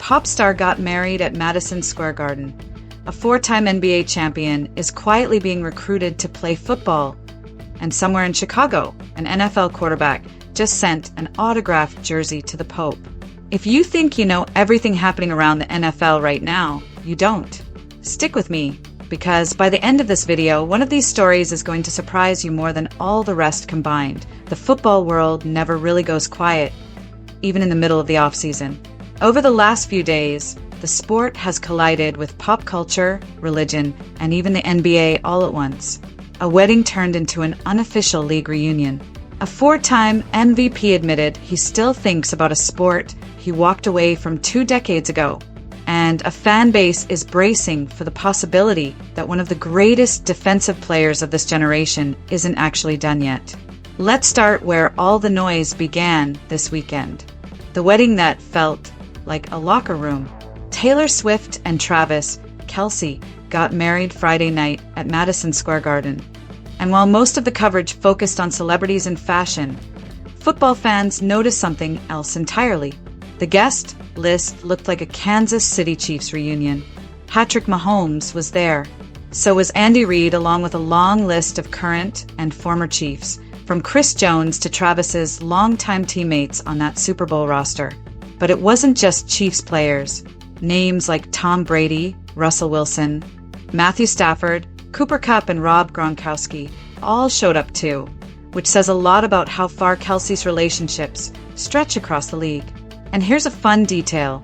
pop star got married at Madison Square Garden. A four-time NBA champion is quietly being recruited to play football. And somewhere in Chicago, an NFL quarterback just sent an autographed jersey to the Pope. If you think you know everything happening around the NFL right now, you don't. Stick with me, because by the end of this video, one of these stories is going to surprise you more than all the rest combined. The football world never really goes quiet, even in the middle of the off-season. Over the last few days, the sport has collided with pop culture, religion, and even the NBA all at once. A wedding turned into an unofficial league reunion. A four-time MVP admitted he still thinks about a sport he walked away from 2 decades ago. And a fan base is bracing for the possibility that one of the greatest defensive players of this generation isn't actually done yet. Let's start where all the noise began this weekend. The wedding that felt like a locker room. Taylor Swift and Travis Kelce got married Friday night at Madison Square Garden. And while most of the coverage focused on celebrities and fashion, football fans noticed something else entirely. The guest list looked like a Kansas City Chiefs reunion. Patrick Mahomes was there. So was Andy Reid, along with a long list of current and former Chiefs, from Chris Jones to Travis's longtime teammates on that Super Bowl roster. But it wasn't just Chiefs players. Names like Tom Brady, Russell Wilson, Matthew Stafford, Cooper Kupp, and Rob Gronkowski all showed up too, which says a lot about how far Kelce's relationships stretch across the league. And here's a fun detail.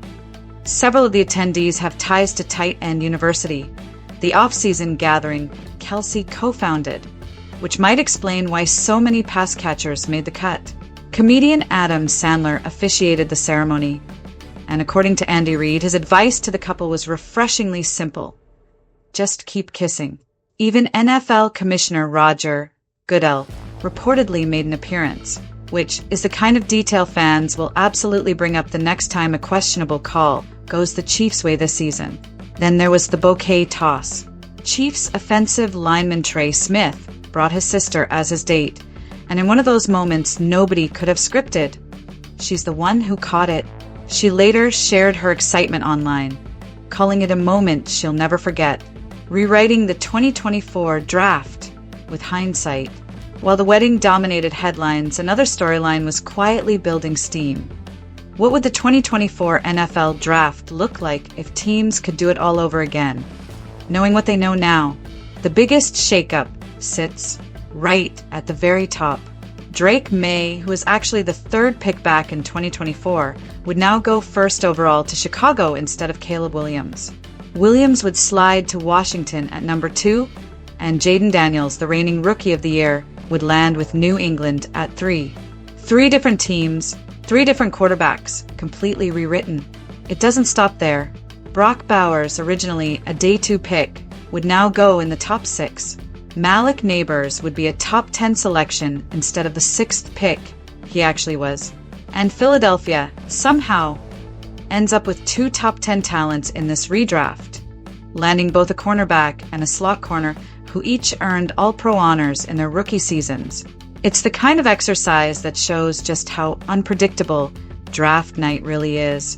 Several of the attendees have ties to Tight End University, the off-season gathering Kelce co-founded, which might explain why so many pass catchers made the cut. Comedian Adam Sandler officiated the ceremony, and according to Andy Reid, his advice to the couple was refreshingly simple. Just keep kissing. Even NFL Commissioner Roger Goodell reportedly made an appearance, which is the kind of detail fans will absolutely bring up the next time a questionable call goes the Chiefs' way this season. Then there was the bouquet toss. Chiefs offensive lineman Trey Smith brought his sister as his date, and in one of those moments nobody could have scripted. She's the one who caught it. She later shared her excitement online, calling it a moment she'll never forget, rewriting the 2024 draft with hindsight. While the wedding dominated headlines, another storyline was quietly building steam. What would the 2024 NFL draft look like if teams could do it all over again? Knowing what they know now, the biggest shakeup sits right at the very top. Drake May, who was actually the third pick back in 2024, would now go first overall to Chicago instead of Caleb Williams. Williams would slide to Washington at number 2, and Jaden Daniels, the reigning Rookie of the Year, would land with New England at 3. 3 different teams, 3 different quarterbacks, completely rewritten. It doesn't stop there. Brock Bowers, originally a day 2 pick, would now go in the top 6. Malik Neighbors would be a top 10 selection instead of the 6th pick he actually was. And Philadelphia somehow ends up with 2 top 10 talents in this redraft, landing both a cornerback and a slot corner who each earned All-Pro honors in their rookie seasons. It's the kind of exercise that shows just how unpredictable draft night really is,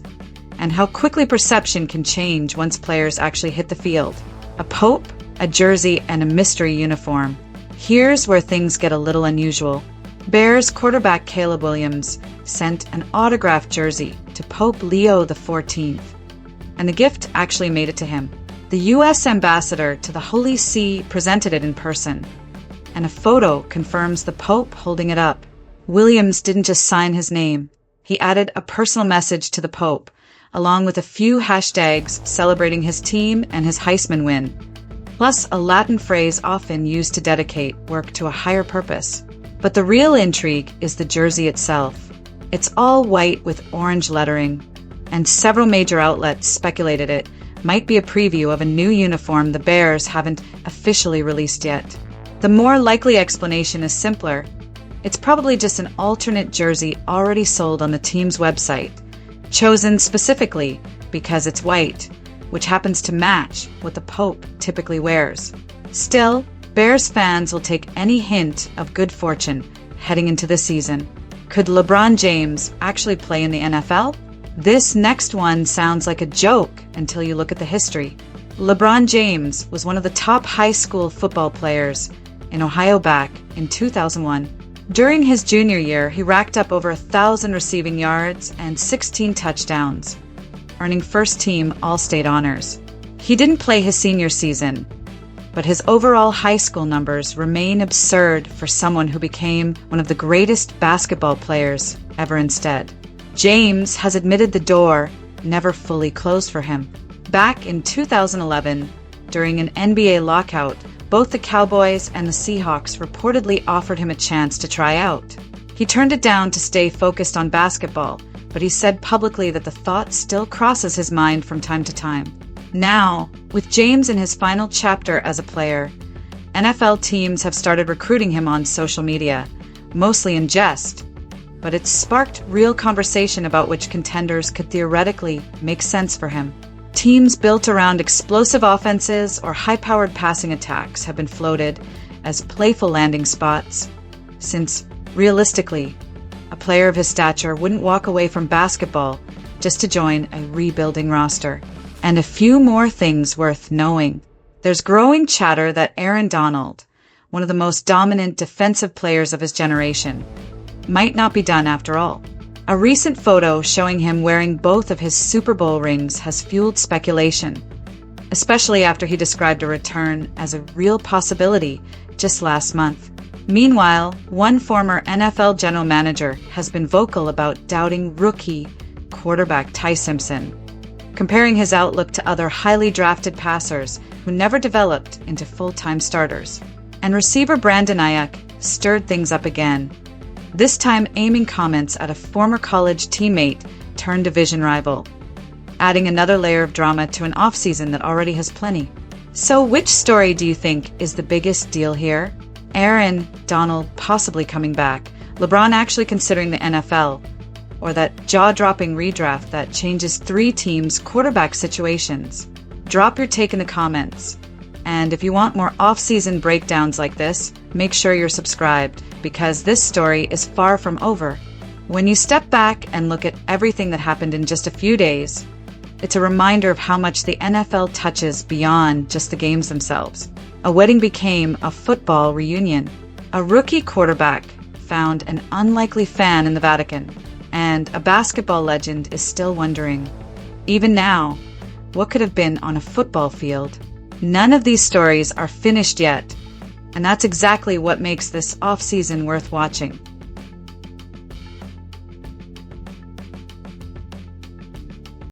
and how quickly perception can change once players actually hit the field. A Pope, a jersey, and a mystery uniform. Here's where things get a little unusual. Bears quarterback Caleb Williams sent an autographed jersey to Pope Leo XIV, and the gift actually made it to him. The U.S. ambassador to the Holy See presented it in person, and a photo confirms the Pope holding it up. Williams didn't just sign his name. He added a personal message to the Pope, along with a few hashtags celebrating his team and his Heisman win, plus a Latin phrase often used to dedicate work to a higher purpose. But the real intrigue is the jersey itself. It's all white with orange lettering, and several major outlets speculated it might be a preview of a new uniform the Bears haven't officially released yet. The more likely explanation is simpler. It's probably just an alternate jersey already sold on the team's website, chosen specifically because it's white, which happens to match what the Pope typically wears. Still, Bears fans will take any hint of good fortune heading into the season. Could LeBron James actually play in the NFL? This next one sounds like a joke until you look at the history. LeBron James was one of the top high school football players in Ohio back in 2001. During his junior year, he racked up over 1,000 receiving yards and 16 touchdowns, earning first-team All-State honors. He didn't play his senior season, but his overall high school numbers remain absurd for someone who became one of the greatest basketball players ever instead. James has admitted the door never fully closed for him. Back in 2011, during an NBA lockout, both the Cowboys and the Seahawks reportedly offered him a chance to try out. He turned it down to stay focused on basketball, but he said publicly that the thought still crosses his mind from time to time. Now, with James in his final chapter as a player, NFL teams have started recruiting him on social media, mostly in jest, but it's sparked real conversation about which contenders could theoretically make sense for him. Teams built around explosive offenses or high-powered passing attacks have been floated as playful landing spots, since, realistically, a player of his stature wouldn't walk away from basketball just to join a rebuilding roster. And a few more things worth knowing. There's growing chatter that Aaron Donald, one of the most dominant defensive players of his generation, might not be done after all. A recent photo showing him wearing both of his Super Bowl rings has fueled speculation, especially after he described a return as a real possibility just last month. Meanwhile, one former NFL general manager has been vocal about doubting rookie quarterback Ty Simpson, comparing his outlook to other highly drafted passers who never developed into full-time starters. And receiver Brandon Ayuk stirred things up again, this time aiming comments at a former college teammate turned division rival, adding another layer of drama to an offseason that already has plenty. So which story do you think is the biggest deal here? Aaron Donald possibly coming back, LeBron actually considering the NFL, or that jaw-dropping redraft that changes 3 teams' quarterback situations? Drop your take in the comments. And if you want more off-season breakdowns like this, make sure you're subscribed, because this story is far from over. When you step back and look at everything that happened in just a few days, it's a reminder of how much the NFL touches beyond just the games themselves. A wedding became a football reunion. A rookie quarterback found an unlikely fan in the Vatican. And a basketball legend is still wondering, even now, what could have been on a football field? None of these stories are finished yet, and that's exactly what makes this off-season worth watching.